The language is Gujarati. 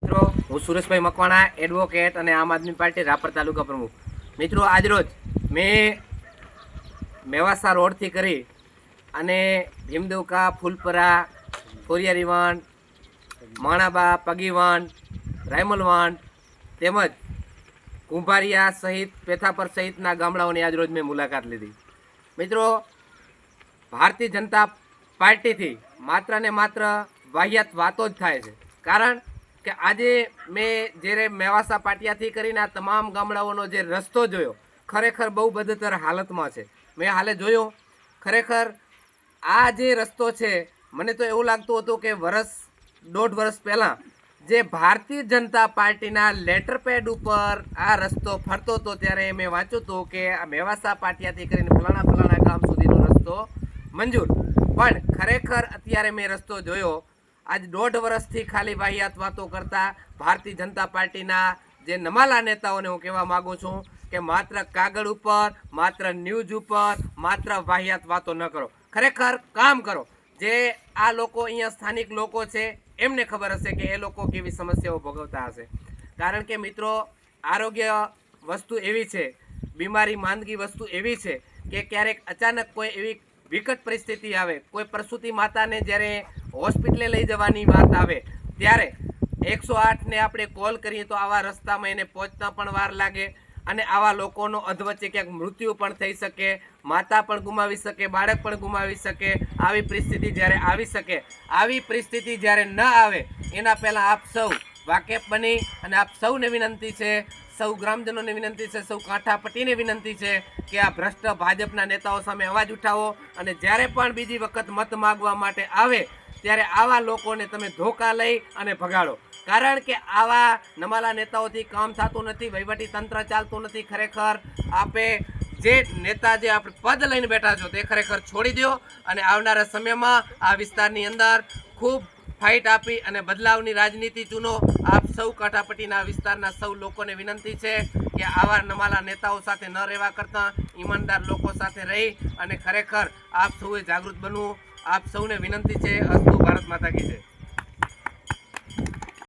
મિત્રો હું સુરેશભાઈ મકવાણા એડવોકેટ અને આમ આદમી પાર્ટી રાપર તાલુકા પ્રમુખ. મિત્રો આજરોજ મેં મેવાસા રોડથી કરી અને ભીમદેવકા, ફૂલપરા, ખોરિયારીવાંડ, માણાબા, પગીવાંડ, રાયમલવાંડ તેમજ કુંભારિયા સહિત પેથાપર સહિતના ગામડાઓની આજરોજ મેં મુલાકાત લીધી. મિત્રો, ભારતીય જનતા પાર્ટીથી માત્ર ને માત્ર વાહિયાત વાતો જ થાય છે. કારણ કે આજે મેં જ્યારે મેવાસા પાટિયાથી કરીને આ તમામ ગામડાઓનો જે રસ્તો જોયો, ખરેખર બહુ બદતર હાલતમાં છે. મેં હાલે જોયો, ખરેખર આ જે રસ્તો છે, મને તો એવું લાગતું હતું કે દોઢ વર્ષ પહેલાં જે ભારતીય જનતા પાર્ટીના લેટર પેડ ઉપર આ રસ્તો ફરતો હતો ત્યારે મેં વાંચ્યું હતું કે આ મેવાસા પાટિયાથી કરીને ફલાણા ગામ સુધીનો રસ્તો મંજૂર. પણ ખરેખર અત્યારે મેં રસ્તો જોયો. આજ દોઢ વર્ષથી ખાલી વાહિયાત વાતો કરતા ભારતીય જનતા પાર્ટીના જે નમાલા નેતાઓને હું કહેવા માગું છું કે માત્ર કાગળ ઉપર, માત્ર ન્યૂઝ ઉપર, માત્ર વાહિયાત વાતો ન કરો, ખરેખર કામ કરો. જે આ લોકો અહીંયા સ્થાનિક લોકો છે એમને ખબર હશે કે એ લોકો કેવી સમસ્યાઓ ભોગવતા હશે. કારણ કે મિત્રો, આરોગ્ય વસ્તુ એવી છે, બીમારી માંદગી વસ્તુ એવી છે કે ક્યારેક અચાનક કોઈ એવી વિકટ પરિસ્થિતિ આવે, કોઈ પ્રસૂતિ માતાને જ્યારે હોસ્પિટલે લઈ જવાની વાત આવે ત્યારે 108ને આપણે કોલ કરીએ તો આવા રસ્તામાં એને પહોંચતા પણ વાર લાગે અને આવા લોકોનો અધવચ્ચે ક્યાંક મૃત્યુ પણ થઈ શકે, માતા પણ ગુમાવી શકે, બાળક પણ ગુમાવી શકે. આવી પરિસ્થિતિ જ્યારે આવી શકે, આવી પરિસ્થિતિ જ્યારે ન આવે એના પહેલાં આપ સૌ વાકેફ બની અને આપ સૌને વિનંતી છે, સૌ ગ્રામજનોને વિનંતી છે, સૌ કાંઠાપટ્ટીને વિનંતી છે કે આ ભ્રષ્ટ ભાજપના નેતાઓ સામે અવાજ ઉઠાવો અને જ્યારે પણ બીજી વખત મત માગવા માટે આવે ત્યારે આવા લોકોને તમે ધોકા લઈ અને ભગાડો. કારણ કે આવા નમાલા નેતાઓથી કામ થતું નથી, વહીવટી તંત્ર ચાલતું નથી. ખરેખર આપે જે નેતા જે આપણે પદ લઈને બેઠા છો તે ખરેખર છોડી દો અને આવનારા સમયમાં આ વિસ્તારની અંદર ખૂબ ફાઇટ આપી અને બદલાવની રાજનીતિ ચૂનો. આપ સૌ કાંઠાપટ્ટીના વિસ્તારના સૌ લોકોને વિનંતી છે કે આવા નમાલા નેતાઓ સાથે ન રહેવા કરતાં ઈમાનદાર લોકો સાથે રહી અને ખરેખર આપ સૌએ જાગૃત બનવું. આપ સૌને વિનંતી છે. અસ્તુ ભારત માતા કી જય.